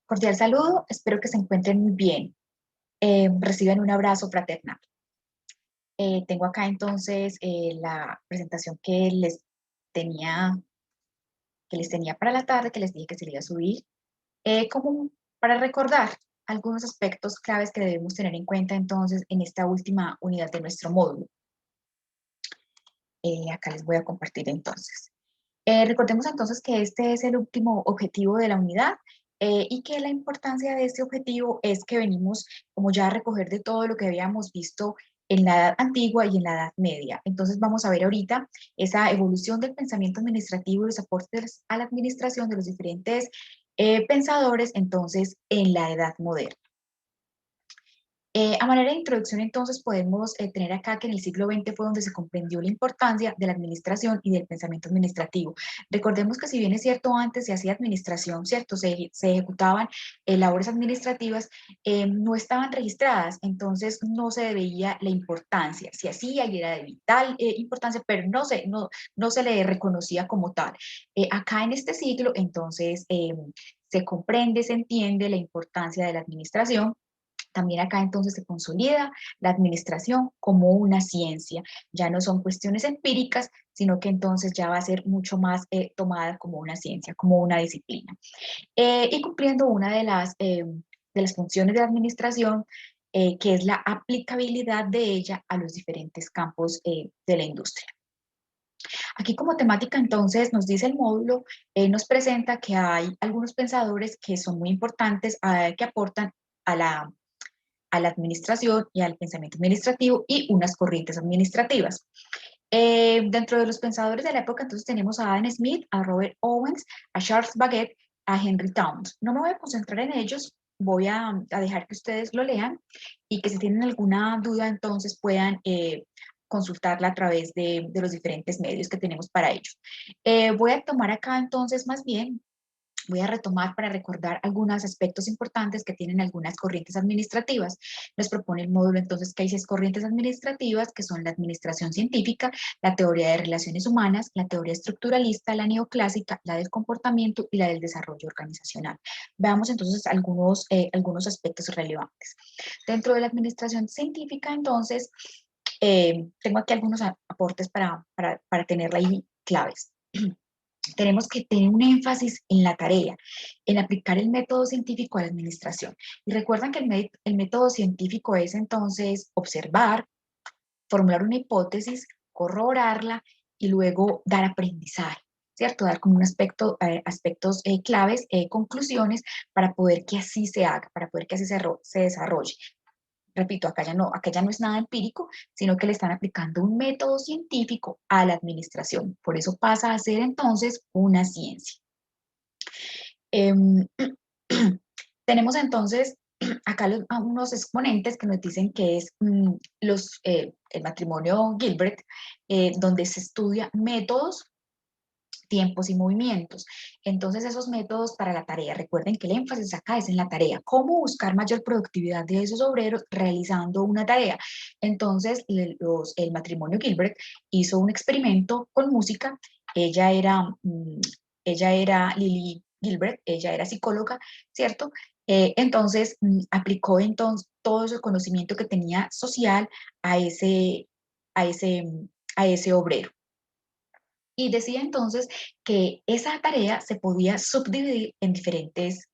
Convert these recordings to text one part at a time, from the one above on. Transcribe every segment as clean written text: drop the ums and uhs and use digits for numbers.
Cordial saludo, espero que se encuentren muy bien. Reciban un abrazo fraternal. Tengo acá entonces la presentación tenía, que les tenía para la tarde, que les dije que se le iba a subir, como para recordar algunos aspectos claves que debemos tener en cuenta entonces en esta última unidad de nuestro módulo. Acá les voy a compartir entonces. Recordemos entonces que este es el último objetivo de la unidad y que la importancia de este objetivo es que venimos como ya a recoger de todo lo que habíamos visto en la edad antigua y en la edad media. Entonces vamos a ver ahorita esa evolución del pensamiento administrativo y los aportes a la administración de los diferentes pensadores entonces en la edad moderna. A manera de introducción, entonces, podemos tener acá que en el siglo XX fue donde se comprendió la importancia de la administración y del pensamiento administrativo. Recordemos que si bien es cierto, antes se hacía administración, ¿cierto? Se ejecutaban labores administrativas, no estaban registradas, entonces no se veía la importancia. Se hacía y era de vital importancia, pero no se le reconocía como tal. Acá en este siglo, entonces, se comprende, se entiende la importancia de la administración. También acá entonces se consolida la administración como una ciencia. Ya no son cuestiones empíricas, sino que entonces ya va a ser mucho más tomada como una ciencia, como una disciplina. Y cumpliendo una de las funciones de la administración, que es la aplicabilidad de ella a los diferentes campos de la industria. Aquí como temática entonces nos dice el módulo, nos presenta que hay algunos pensadores que son muy importantes, que aportan a la administración y al pensamiento administrativo y unas corrientes administrativas. Dentro de los pensadores de la época, entonces tenemos a Adam Smith, a Robert Owens, a Charles Babbage, a Henry Towns. No me voy a concentrar en ellos, voy a dejar que ustedes lo lean y que si tienen alguna duda, entonces puedan consultarla a través de los diferentes medios que tenemos para ellos. Voy a tomar acá entonces más bien voy a retomar para recordar algunos aspectos importantes que tienen algunas corrientes administrativas. Nos propone el módulo entonces que hay 6 corrientes administrativas, que son la administración científica, la teoría de relaciones humanas, la teoría estructuralista, la neoclásica, la del comportamiento y la del desarrollo organizacional. Veamos entonces algunos aspectos relevantes. Dentro de la administración científica, entonces, tengo aquí algunos aportes para tenerla ahí claves. Tenemos que tener un énfasis en la tarea, en aplicar el método científico a la administración. Y recuerdan que el método científico es entonces observar, formular una hipótesis, corroborarla y luego dar aprendizaje, ¿cierto? Dar como un aspectos claves, conclusiones para poder que así se haga, para poder que así se desarrolle. Repito, acá ya no es nada empírico, sino que le están aplicando un método científico a la administración. Por eso pasa a ser entonces una ciencia. Em, tenemos entonces acá unos exponentes que nos dicen que es el matrimonio Gilbert, donde se estudia métodos, tiempos y movimientos. Entonces, esos métodos para la tarea, recuerden que el énfasis acá es en la tarea, cómo buscar mayor productividad de esos obreros realizando una tarea. Entonces, el matrimonio Gilbert hizo un experimento con música, ella era, mm, ella era Lily Gilbert, ella era psicóloga, ¿cierto? Entonces, aplicó entonces todo ese conocimiento que tenía social a a ese, a ese obrero. Y decía entonces que esa tarea se podía subdividir en diferentes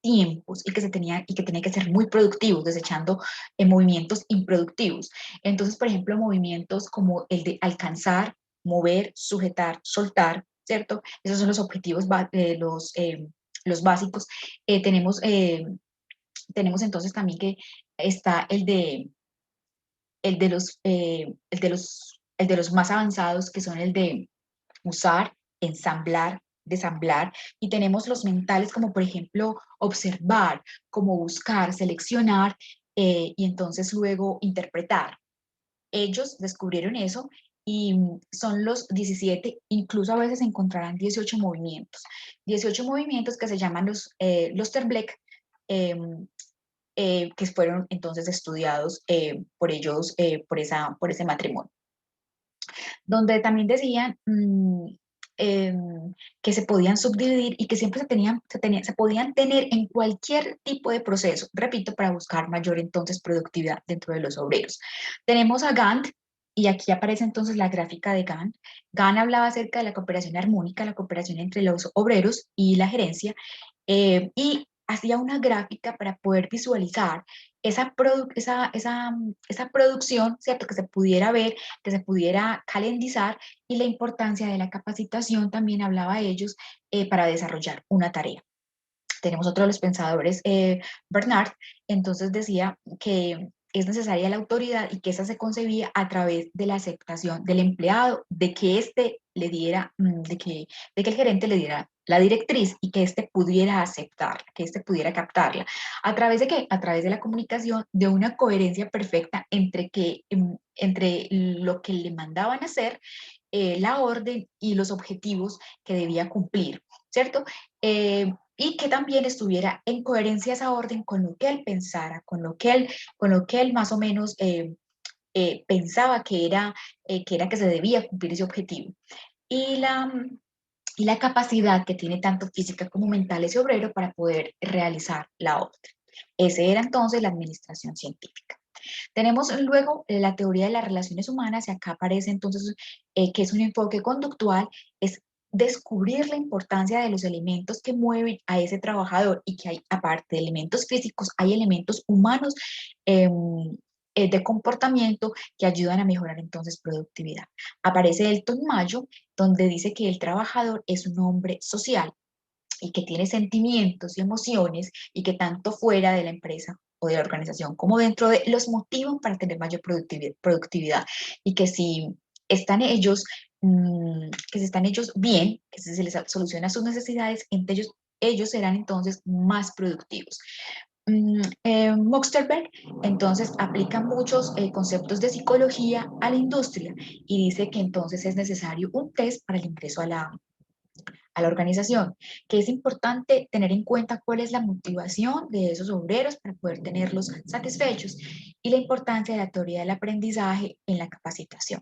tiempos y que tenía que ser muy productivos, desechando movimientos improductivos. Entonces, por ejemplo, movimientos como el de alcanzar, mover, sujetar, soltar, ¿cierto? Esos son los objetivos, los básicos. Tenemos entonces también que está el de los más avanzados, que son el de usar, ensamblar, desamblar, y tenemos los mentales como por ejemplo observar, como buscar, seleccionar y entonces luego interpretar. Ellos descubrieron eso y son los 17, incluso a veces encontrarán 18 movimientos. 18 movimientos que se llaman los Terbleck, eh, que fueron entonces estudiados por ellos, por ese matrimonio donde también decían que se podían subdividir y que siempre se podían tener en cualquier tipo de proceso, repito, para buscar mayor entonces productividad dentro de los obreros. Tenemos a Gantt, y aquí aparece entonces la gráfica de Gantt. Gantt hablaba acerca de la cooperación armónica, la cooperación entre los obreros y la gerencia, y hacía una gráfica para poder visualizar esa producción, ¿cierto? Que se pudiera ver, que se pudiera calendizar, y la importancia de la capacitación también hablaba a ellos para desarrollar una tarea. Tenemos otro de los pensadores, Bernard, entonces decía que es necesaria la autoridad y que esa se concebía a través de la aceptación del empleado, de que éste le diera, de que el gerente le diera la directriz y que éste pudiera aceptarla, que éste pudiera captarla. ¿A través de qué? A través de la comunicación, de una coherencia perfecta entre lo que le mandaban hacer, la orden y los objetivos que debía cumplir, ¿cierto? Y que también estuviera en coherencia esa orden con lo que él pensara, con lo que él más o menos pensaba que era que se debía cumplir ese objetivo. Y la capacidad que tiene tanto física como mental ese obrero para poder realizar la orden. Esa era entonces la administración científica. Tenemos luego la teoría de las relaciones humanas, y acá aparece entonces que es un enfoque conductual, es descubrir la importancia de los elementos que mueven a ese trabajador, y que hay, aparte de elementos físicos, hay elementos humanos eh, de comportamiento que ayudan a mejorar entonces productividad. Aparece Elton Mayo, donde dice que el trabajador es un hombre social y que tiene sentimientos y emociones, y que tanto fuera de la empresa o de la organización como dentro de los motivan para tener mayor productividad, y que si están ellos, que si están ellos bien, que si se les soluciona sus necesidades, entre ellos serán entonces más productivos. Moxterberg entonces aplica muchos conceptos de psicología a la industria, y dice que entonces es necesario un test para el ingreso a la organización, que es importante tener en cuenta cuál es la motivación de esos obreros para poder tenerlos satisfechos, y la importancia de la teoría del aprendizaje en la capacitación.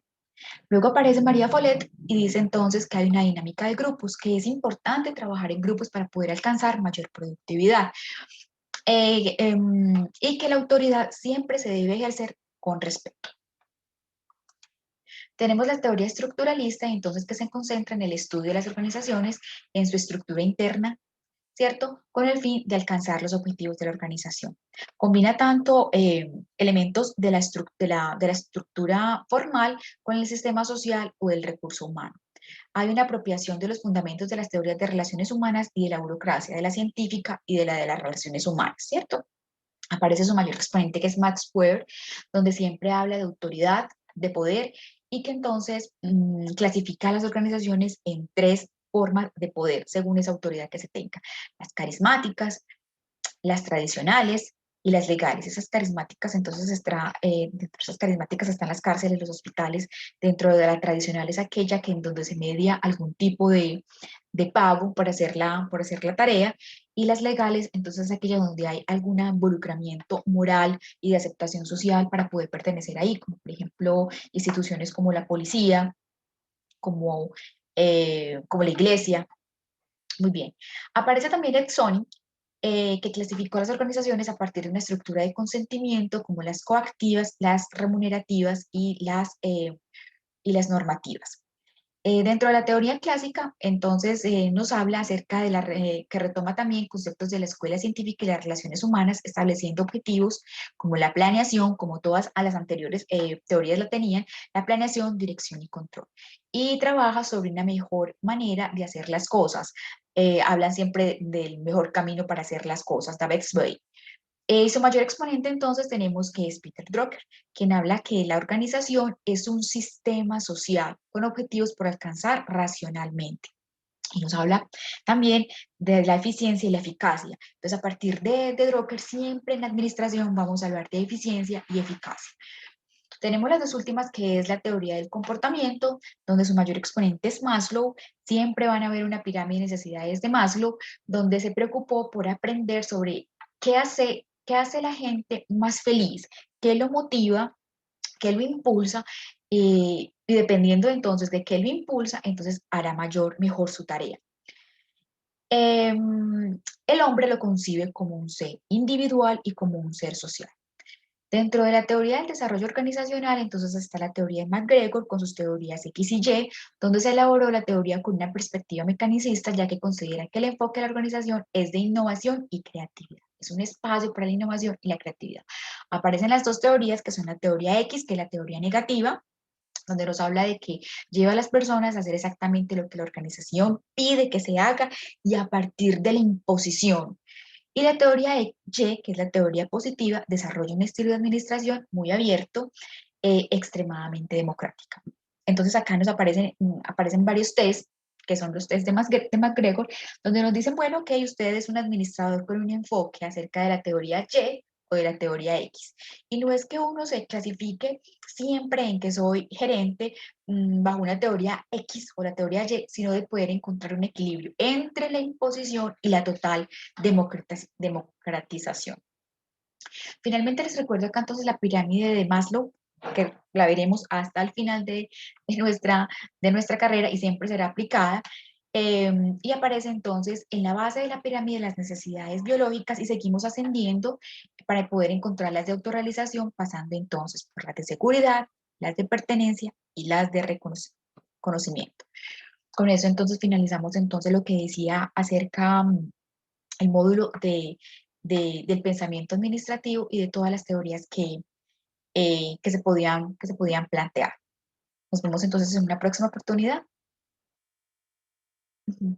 Luego aparece María Follet y dice entonces que hay una dinámica de grupos, que es importante trabajar en grupos para poder alcanzar mayor productividad, y que la autoridad siempre se debe ejercer con respeto. Tenemos la teoría estructuralista, entonces, que se concentra en el estudio de las organizaciones, en su estructura interna, ¿cierto? Con el fin de alcanzar los objetivos de la organización. Combina tanto elementos de la estructura formal con el sistema social o el recurso humano. Hay una apropiación de los fundamentos de las teorías de relaciones humanas y de la burocracia, de la científica y de la de las relaciones humanas, ¿cierto? Aparece su mayor exponente, que es Max Weber, donde siempre habla de autoridad, de poder, y que entonces clasifica a las organizaciones en tres formas de poder según esa autoridad que se tenga: las carismáticas, las tradicionales y las legales. Esas carismáticas, entonces, dentro de esas carismáticas están las cárceles, los hospitales. Dentro de la tradicional es aquella que en donde se media algún tipo de pago por hacer la tarea, y las legales, entonces, aquella donde hay algún involucramiento moral y de aceptación social para poder pertenecer ahí, como por ejemplo instituciones como la policía, como la iglesia. Muy bien. Aparece también Exoni, que clasificó las organizaciones a partir de una estructura de consentimiento, como las coactivas, las remunerativas y las normativas. Dentro de la teoría clásica, entonces, nos habla acerca de que retoma también conceptos de la escuela científica y las relaciones humanas, estableciendo objetivos como la planeación, como todas a las anteriores teorías lo tenían, la planeación, dirección y control. Y trabaja sobre una mejor manera de hacer las cosas. Hablan siempre del mejor camino para hacer las cosas, David Sway. Su mayor exponente entonces tenemos que es Peter Drucker, quien habla que la organización es un sistema social con objetivos por alcanzar racionalmente. Y nos habla también de la eficiencia y la eficacia. Entonces, a partir de Drucker, siempre en la administración vamos a hablar de eficiencia y eficacia. Tenemos las dos últimas, que es la teoría del comportamiento, donde su mayor exponente es Maslow. Siempre van a ver una pirámide de necesidades de Maslow, donde se preocupó por aprender sobre qué hace la gente más feliz, qué lo motiva, qué lo impulsa, Y dependiendo entonces de qué lo impulsa, entonces hará mejor su tarea. El hombre lo concibe como un ser individual y como un ser social. Dentro de la teoría del desarrollo organizacional, entonces está la teoría de MacGregor con sus teorías X y Y, donde se elaboró la teoría con una perspectiva mecanicista, ya que considera que el enfoque de la organización es de innovación y creatividad. Es un espacio para la innovación y la creatividad. Aparecen las dos teorías, que son la teoría X, que es la teoría negativa, donde nos habla de que lleva a las personas a hacer exactamente lo que la organización pide que se haga y a partir de la imposición. Y la teoría Y, que es la teoría positiva, desarrolla un estilo de administración muy abierto, extremadamente democrática. Entonces acá nos aparecen varios tests, que son los tests de MacGregor, donde nos dicen, bueno, que usted es un administrador con un enfoque acerca de la teoría Y o de la teoría X. Y no es que uno se clasifique siempre en que soy gerente bajo una teoría X o la teoría Y, sino de poder encontrar un equilibrio entre la imposición y la total democratización. Finalmente les recuerdo acá entonces la pirámide de Maslow, que la veremos hasta el final de nuestra carrera y siempre será aplicada. Y aparece entonces en la base de la pirámide las necesidades biológicas y seguimos ascendiendo para poder encontrar las de autorrealización, pasando entonces por las de seguridad, las de pertenencia y las de reconocimiento. Con eso entonces finalizamos entonces lo que decía acerca el módulo del pensamiento administrativo y de todas las teorías que se podían plantear. Nos vemos entonces en una próxima oportunidad. Ujú.